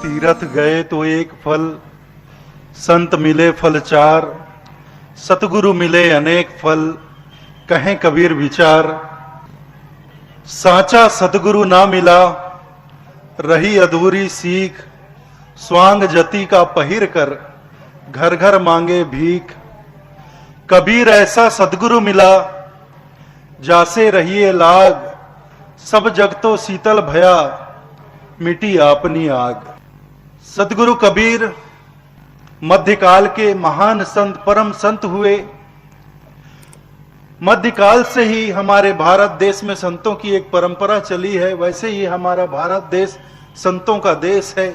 तीरथ गए तो एक फल, संत मिले फल चार, सतगुरु मिले अनेक फल, कहें कबीर विचार। साचा सतगुरु ना मिला, रही अधूरी सीख, स्वांग जति का पहिर कर, घर घर मांगे भीख। कबीर ऐसा सतगुरु मिला, जासे रहिए लाग, सब जग तो शीतल भया, मिटी आपनी आग। सतगुरु कबीर मध्यकाल के महान संत, परम संत हुए। मध्यकाल से ही हमारे भारत देश में संतों की एक परंपरा चली है, वैसे ही हमारा भारत देश संतों का देश है।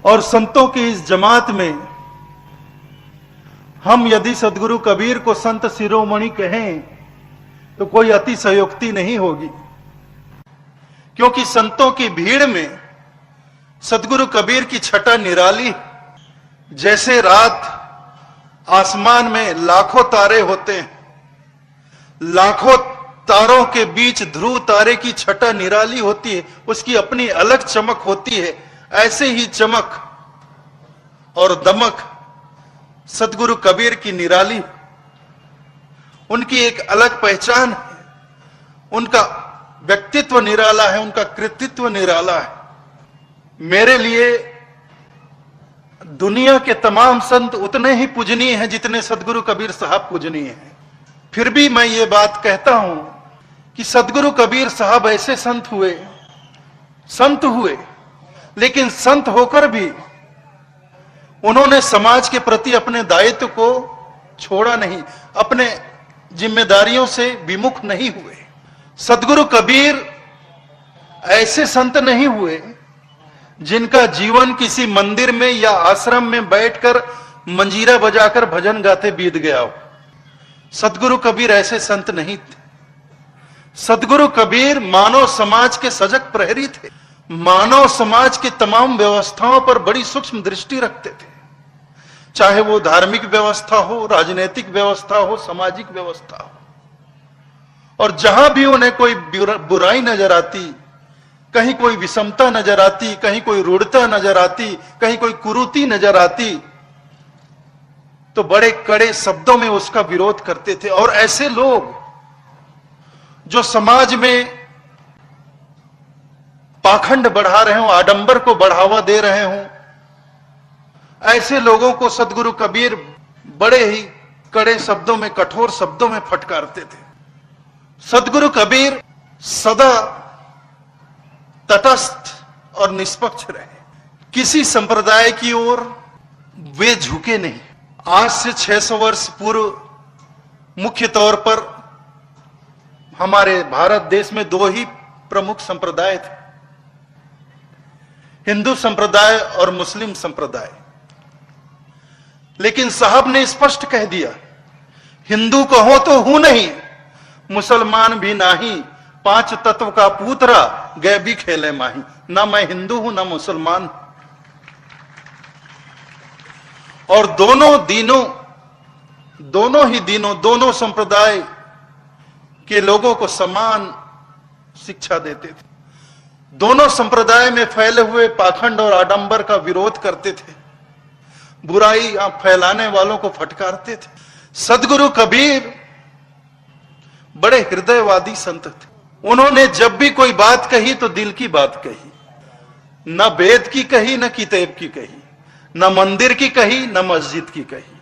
और संतों की इस जमात में हम यदि सदगुरु कबीर को संत शिरोमणि कहें तो कोई अतिशयोक्ति नहीं होगी, क्योंकि संतों की भीड़ में सदगुरु कबीर की छटा निराली। जैसे रात आसमान में लाखों तारे होते हैं, लाखों तारों के बीच ध्रुव तारे की छटा निराली होती है, उसकी अपनी अलग चमक होती है। ऐसे ही चमक और दमक सदगुरु कबीर की निराली, उनकी एक अलग पहचान है, उनका व्यक्तित्व निराला है, उनका कृतित्व निराला है। मेरे लिए दुनिया के तमाम संत उतने ही पूजनीय हैं जितने सदगुरु कबीर साहब पूजनीय हैं। फिर भी मैं ये बात कहता हूं कि सदगुरु कबीर साहब ऐसे संत हुए, लेकिन संत होकर भी उन्होंने समाज के प्रति अपने दायित्व को छोड़ा नहीं, अपने जिम्मेदारियों से विमुख नहीं हुए। सदगुरु कबीर ऐसे संत नहीं हुए जिनका जीवन किसी मंदिर में या आश्रम में बैठकर मंजीरा बजाकर भजन गाते बीत गया हो। सदगुरु कबीर ऐसे संत नहीं थे। सदगुरु कबीर मानव समाज के सजग प्रहरी थे। मानव समाज की तमाम व्यवस्थाओं पर बड़ी सूक्ष्म दृष्टि रखते थे, चाहे वो धार्मिक व्यवस्था हो, राजनीतिक व्यवस्था हो, सामाजिक व्यवस्था हो। और जहां भी उन्हें कोई बुराई नजर आती, कहीं कोई विषमता नजर आती, कहीं कोई रूढ़ता नजर आती, कहीं कोई कुरीति नजर आती, तो बड़े कड़े शब्दों में उसका विरोध करते थे। और ऐसे लोग जो समाज में पाखंड बढ़ा रहे हों, आडंबर को बढ़ावा दे रहे हों, ऐसे लोगों को सदगुरु कबीर बड़े ही कड़े शब्दों में, कठोर शब्दों में फटकारते थे। सदगुरु कबीर सदा तटस्थ और निष्पक्ष रहे, किसी संप्रदाय की ओर वे झुके नहीं। आज से 600 वर्ष पूर्व मुख्य तौर पर हमारे भारत देश में दो ही प्रमुख संप्रदाय थे, हिंदू संप्रदाय और मुस्लिम संप्रदाय। लेकिन साहब ने स्पष्ट कह दिया, हिंदू कहो तो हूं नहीं, मुसलमान भी नहीं, पांच तत्व का पूतरा गए भी खेले माही। ना मैं हिंदू हूं ना मुसलमान। और दोनों संप्रदाय के लोगों को समान शिक्षा देते थे। दोनों संप्रदाय में फैले हुए पाखंड और आडंबर का विरोध करते थे, बुराई फैलाने वालों को फटकारते थे। सदगुरु कबीर बड़े हृदयवादी संत थे। उन्होंने जब भी कोई बात कही तो दिल की बात कही, न वेद की कही, न किताब की कही, न मंदिर की कही, न मस्जिद की कही।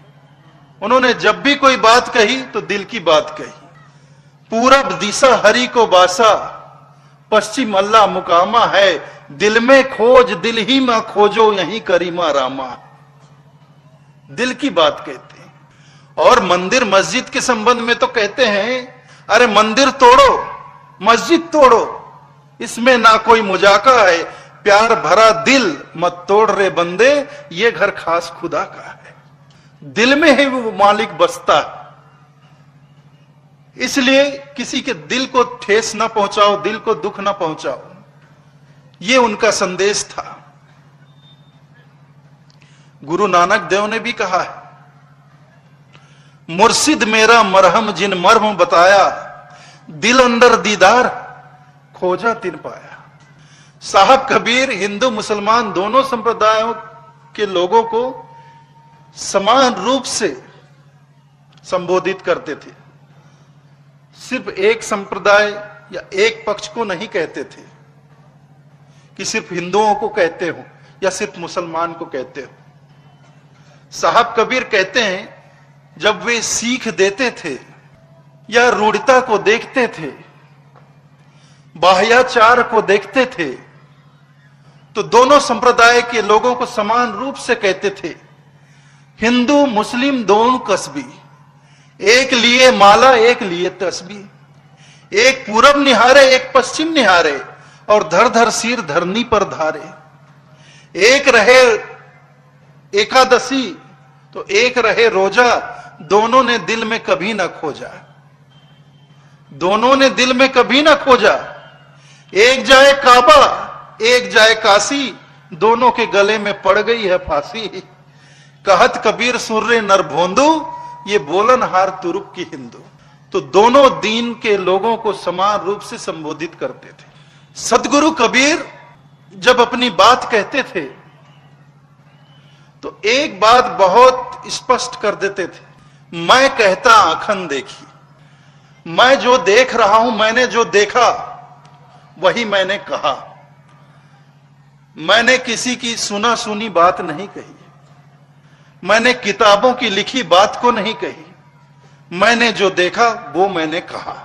उन्होंने जब भी कोई बात कही तो दिल की बात कही। पूरब दिशा हरि को बासा, पश्चिम अल्लाह मुकामा है, दिल में खोज दिल ही में खोजो, यही करीमा रामा। दिल की बात कहते हैं। और मंदिर मस्जिद के संबंध में तो कहते हैं, अरे मंदिर तोड़ो, मस्जिद तोड़ो, इसमें ना कोई मुजाका है, प्यार भरा दिल मत तोड़ रे बंदे, ये घर खास खुदा का है। दिल में ही वो मालिक बसता है, इसलिए किसी के दिल को ठेस ना पहुंचाओ, दिल को दुख ना पहुंचाओ, ये उनका संदेश था। गुरु नानक देव ने भी कहा है, मुर्शिद मेरा मरहम जिन मर्म बताया, दिल अंदर दीदार खोजा तिन पाया। साहब कबीर हिंदू मुसलमान दोनों संप्रदायों के लोगों को समान रूप से संबोधित करते थे। सिर्फ एक संप्रदाय या एक पक्ष को नहीं कहते थे कि सिर्फ हिंदुओं को कहते हो या सिर्फ मुसलमान को कहते हो। साहब कबीर कहते हैं, जब वे सीख देते थे या रूढ़ता को देखते थे, बाह्याचार को देखते थे, तो दोनों संप्रदाय के लोगों को समान रूप से कहते थे, हिंदू मुस्लिम दोनों कस्बी, एक लिए माला एक लिए तस्बी, एक पूरब निहारे एक पश्चिम निहारे, और धर धर सिर धरनी पर धारे। एक रहे एकादशी तो एक रहे रोजा, दोनों ने दिल में कभी ना खोजा, दोनों ने दिल में कभी ना खोजा। एक जाए काबा एक जाए काशी, दोनों के गले में पड़ गई है फांसी। कहत कबीर सुर्रे नर भोंदू, ये बोलन हार तुरुक की हिंदू। तो दोनों दीन के लोगों को समान रूप से संबोधित करते थे। सदगुरु कबीर जब अपनी बात कहते थे तो एक बात बहुत स्पष्ट कर देते थे, मैं कहता आंखन देखी। मैं जो देख रहा हूं, मैंने जो देखा वही मैंने कहा। मैंने किसी की सुना सुनी बात नहीं कही, मैंने किताबों की लिखी बात को नहीं कही, मैंने जो देखा वो मैंने कहा।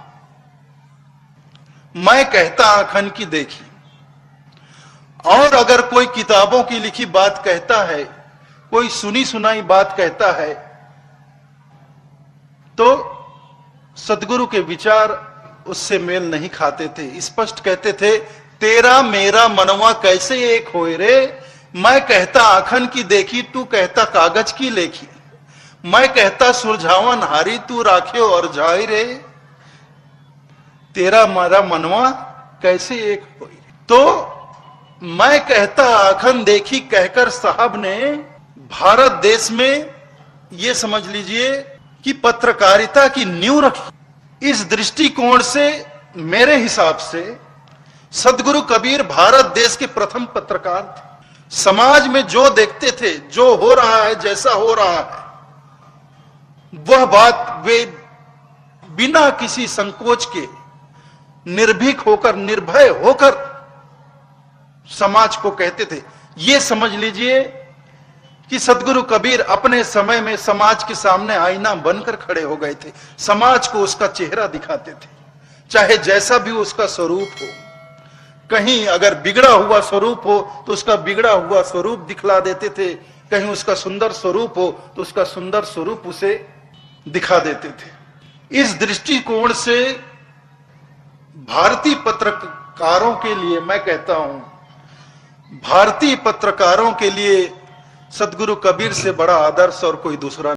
मैं कहता आंखन की देखी। और अगर कोई किताबों की लिखी बात कहता है, कोई सुनी सुनाई बात कहता है, तो सदगुरु के विचार उससे मेल नहीं खाते थे। स्पष्ट कहते थे, तेरा मेरा मनवा कैसे एक होए रे। मैं कहता आंखन की देखी, तू कहता कागज की लेखी। मैं कहता सुरझावन हारी, तू राखे और जाए रे। तेरा मेरा मनवा कैसे एक होए। तो मैं कहता आंखन देखी कहकर साहब ने भारत देश में, यह समझ लीजिए कि पत्रकारिता की नींव रखी। इस दृष्टिकोण से मेरे हिसाब से सदगुरु कबीर भारत देश के प्रथम पत्रकार थे। समाज में जो देखते थे, जो हो रहा है, जैसा हो रहा है, वह बात वे बिना किसी संकोच के निर्भीक होकर, निर्भय होकर समाज को कहते थे। यह समझ लीजिए कि सदगुरु कबीर अपने समय में समाज के सामने आईना बनकर खड़े हो गए थे। समाज को उसका चेहरा दिखाते थे, चाहे जैसा भी उसका स्वरूप हो। कहीं अगर बिगड़ा हुआ स्वरूप हो तो उसका बिगड़ा हुआ स्वरूप दिखला देते थे, कहीं उसका सुंदर स्वरूप हो तो उसका सुंदर स्वरूप उसे दिखा देते थे। इस दृष्टिकोण से भारतीय पत्रकारों के लिए, मैं कहता हूं, भारतीय पत्रकारों के लिए सदगुरु कबीर से बड़ा आदर्श और कोई दूसरा